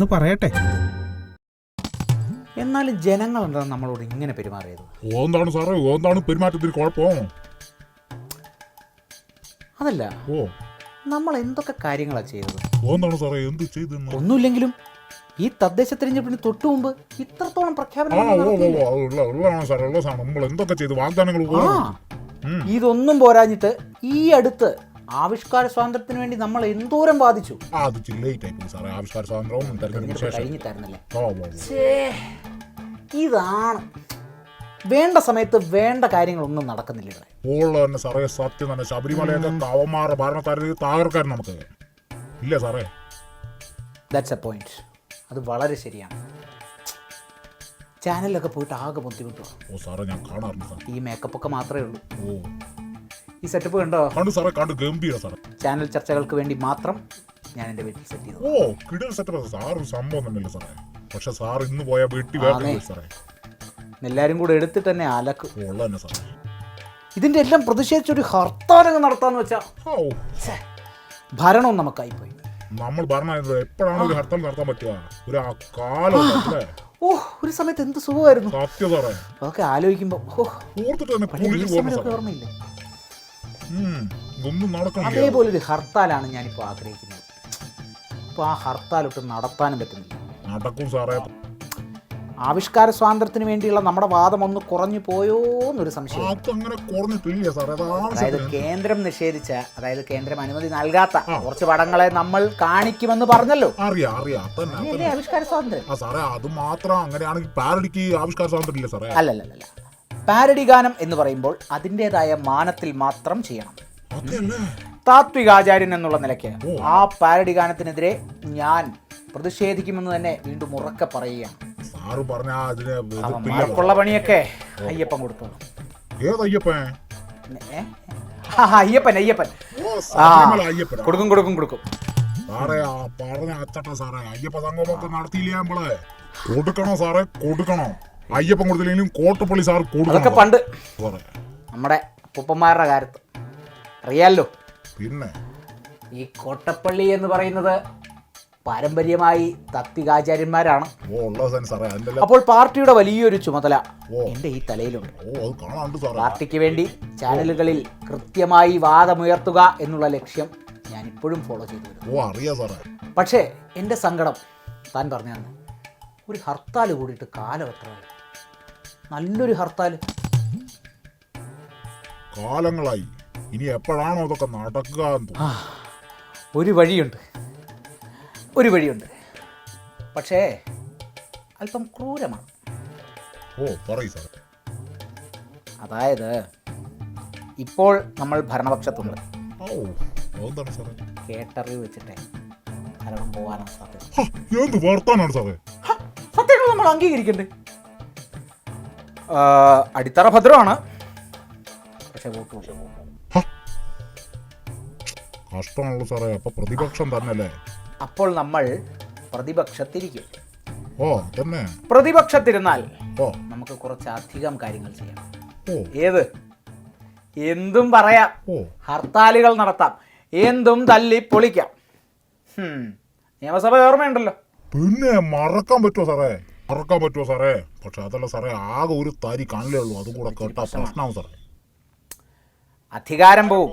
ഞാനൊന്ന് പറയട്ടെ. എന്നാലും ജനങ്ങൾ എന്താണ് നമ്മളോട് ഇങ്ങനെ പെരുമാറിയത്? എന്താണ് സാറേ, എന്താണ് പെരുമാറ്റത്തിന് കുഴപ്പം? അതല്ല, ഓ നമ്മൾ എന്തൊക്കെ കാര്യങ്ങളാണ് ചെയ്തത്? എന്താണ് സാറേ, എന്ത് ചെയ്തെന്ന്? ഒന്നുമില്ലെങ്കിലും ഈ തദ്ദേശ തെരഞ്ഞെടുപ്പിന് തൊട്ടു മുമ്പ് ഇത്രത്തോളം പ്രഖ്യാപനം ഉള്ളതാണ് സാറേ, ഉള്ള സാധനം നമ്മൾ എന്തൊക്കെ ചെയ്തു, വാഗ്ദാനങ്ങൾ. ഇതൊന്നും പോരാഞ്ഞിട്ട് ഈ അടുത്ത് ആവിഷ്കാര സ്വാതന്ത്ര്യത്തിന് വേണ്ടി നമ്മൾ എന്തോരം ബാധിച്ചു. അത് സാറേ, ആവിഷ്കാര സ്വാതന്ത്ര്യവും കഴിഞ്ഞിട്ടായിരുന്നല്ലേ. ഇതാണ് വേണ്ട സമയത്ത് വേണ്ട കാര്യങ്ങളൊന്നും നടക്കുന്നില്ല ഇവിടെ. തന്നെ സാറേ, സത്യം തന്നെ. ശബരിമലയൊക്കെ അവന്മാരുടെ ഭരണക്കാരെ താകർക്കാൻ നമുക്ക് ഇല്ല സാറേ. That's A point. അത് വളരെ ശരിയാണ്. ചാനലിലൊക്കെ പോയിട്ട് ആകെ ബുദ്ധിമുട്ടാണ്. ഓ സാറേ, ഞാൻ കാണാറുണ്ട് സാർ. ഈ മേക്കപ്പ് ഒക്കെ മാത്രമേ ഉള്ളൂ. ഓ ഈ സെറ്റപ്പ് കണ്ടോ? കണ്ടു സാറേ, കണ്ടു. ഗംഭീര സാറേ. ചാനൽ ചർച്ചകൾക്ക് വേണ്ടി മാത്രം ഞാൻ എൻ്റെ വീട്ടിൽ സെറ്റ് ചെയ്തു. ഓ കിടൽ സെറ്റപ്പ് സാറ് സംഭവം തന്നെയല്ലേ സാറേ. പക്ഷെ സാർ ഇന്ന് പോയാൽ വീട്ടിൽ വേറെ സാറേ. എല്ലാവരും കൂടെ എടുത്തിട്ട് തന്നെ അലക്ക്. ഉള്ള തന്നെ സാറേ. ഇതിൻ്റെ എല്ലാം പ്രതിഷേധിച്ചൊരു ഹർത്താലങ്ങ് നടത്താന്ന് വെച്ചാൽ ഭരണവും നമുക്കായിപ്പോയി. നമ്മൾ ഭരണം എപ്പോഴാണ് ഒരു ഹർത്താൽ നടത്താൻ പറ്റുക? ഒരു കാലം. ഒരു സമയത്ത് എന്ത് സുഖമായിരുന്നു. സത്യം സാറേ. അതൊക്കെ ആലോചിക്കുമ്പോൾ ഓർമ്മയില്ല. അതേപോലൊരു ഹർത്താലാണ് ഞാനിപ്പോൾ ആഗ്രഹിക്കുന്നത്. ഇപ്പോൾ ആ ഹർത്താലൊട്ട് നടത്താനും പറ്റുന്നില്ല. നടക്കും സാറേ. ആവിഷ്കാര സ്വാതന്ത്ര്യത്തിന് വേണ്ടിയുള്ള നമ്മുടെ വാദം ഒന്ന് കുറഞ്ഞു പോയോ എന്നൊരു സംശയം. അതായത് കേന്ദ്രം നിഷേധിച്ച, അതായത് കേന്ദ്രം അനുമതി നൽകാത്ത കുറച്ച് പടങ്ങളെ നമ്മൾ കാണിക്കുമെന്ന് പറഞ്ഞല്ലോ. ആവിഷ്കാര സ്വാതന്ത്ര്യം അല്ലല്ല. പാരഡി ഗാനം എന്ന് പറയുമ്പോൾ അതിൻ്റെതായ മാനത്തിൽ മാത്രം ചെയ്യണം. താത്വികാചാര്യൻ എന്നുള്ള നിലയ്ക്ക് ആ പാരഡി ഗാനത്തിനെതിരെ ഞാൻ പ്രതിഷേധിക്കുമെന്ന് തന്നെ വീണ്ടും ഉറക്കെ പറയുകയാണ്. മാർക്കുള്ള പണിയൊക്കെ അയ്യപ്പൻ കൊടുത്തു. അയ്യപ്പൻ കൊടുക്കും. കൊടുക്കണോ സാറേ, കൊടുക്കണോ? അയ്യപ്പൻ കൊടുത്തില്ലെങ്കിലും കോട്ടപ്പള്ളി സാർ കൊടുക്കണം. അതൊക്കെ പണ്ട് നമ്മുടെ അപ്പൂപ്പന്മാരുടെ കാലത്ത് അറിയാലോ. പിന്നെ ഈ കോട്ടപ്പള്ളി എന്ന് പറയുന്നത് പാരമ്പര്യമായി തത്വികാചാര്യന്മാരാണ്. അപ്പോൾ പാർട്ടിയുടെ വലിയൊരു ചുമതല എന്റെ ഈ തലയിലുണ്ട്. പാർട്ടിക്ക് വേണ്ടി ചാനലുകളിൽ കൃത്യമായി വാദമുയർത്തുക എന്നുള്ള ലക്ഷ്യം ഞാൻ ഇപ്പോഴും ഫോളോ ചെയ്തു വരുന്നു. പക്ഷേ എന്റെ സങ്കടം താൻ പറഞ്ഞു തന്നെ, ഒരു ഹർത്താൽ കൂടിയിട്ട് കാലം എത്രയായി? നല്ലൊരു ഹർത്താൽ കാലങ്ങളായി. ഇനി എപ്പോഴാണോ ഇതൊക്കെ നടക്കുക? ഒരു വഴിയുണ്ട്, പക്ഷേ അല്പം ക്രൂരമാണ്. അതായത് ഇപ്പോൾ നമ്മൾ ഭരണപക്ഷത്തുണ്ട്. കേട്ടറിവ് വെച്ചിട്ടേ ഭരണം പോകാനാണ് സാധ്യത. സത്യങ്ങൾ നമ്മൾ അംഗീകരിക്കണ്ടേ? അടിത്തറ ഭദ്രമാണ്, പക്ഷെ വോട്ട് കഷ്ടമാണല്ലോ സാറേ. അപ്പൊ പ്രതിപക്ഷം തന്നെയല്ലേ? അപ്പോൾ നമ്മൾ പ്രതിപക്ഷത്തിരിക്കും. പ്രതിപക്ഷത്തിരുന്നാൽ നമുക്ക് കുറച്ചധികം കാര്യങ്ങൾ ചെയ്യാം. ഏത്? എന്തും പറയാം, ഹർത്താലുകൾ നടത്താം, എന്തും തല്ലി പൊളിക്കാം. നിയമസഭ ഓർമ്മയുണ്ടല്ലോ. പിന്നെ മറക്കാൻ പറ്റുമോ സാറേ? പക്ഷെ അതല്ല സാറേ, ആകെ ഒരു തരി കാണില്ലേ ഉള്ളൂ. അതും കൂടെ കേട്ടാ പ്രശ്നമാവും സാറേ. അധികാരം പോവും.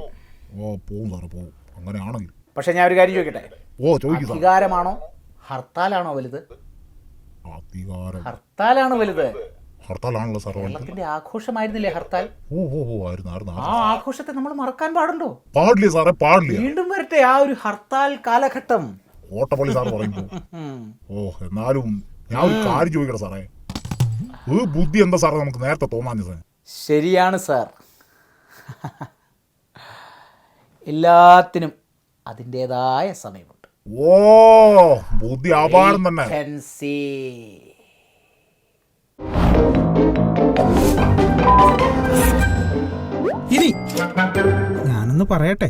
പോവും സാറേ, പോവും. അങ്ങനെയാണെങ്കിൽ പക്ഷെ ഞാൻ ഒരു കാര്യം ചോദിക്കട്ടെ. അധികാരമാണോ ഹർത്താലാണോ വലുത്? ഹർത്താലാണ് വലുത്. ഹർത്താലാണല്ലോ സാർ. കേരളത്തിന്റെ ആഘോഷമായിരുന്നില്ലേ ഹർത്താൽ? ആ ആഘോഷത്തെ നമ്മൾ മറക്കാൻ പാടുണ്ടോ? പാടില്ല സാറേ, പാടില്ല. വീണ്ടും വരട്ടെ ആ ഒരു ഹർത്താൽ കാലഘട്ടം. കോട്ടപ്പള്ളി സാർ പറയുമ്പോ എന്നാലും ഞാൻ ഒരു കാര്യം ചോദിക്കട്ടെ സാറേ, ബുദ്ധി എന്താ സാറേ നമുക്ക് നേരത്തെ തോന്നാഞ്ഞത്? ശരിയാണ് സാർ, എല്ലാത്തിനും അതിൻ്റെതായ സമയമുണ്ട്. ബുദ്ധി അപാരം തന്നെ. ഇനി ഞാനൊന്ന് പറയട്ടെ.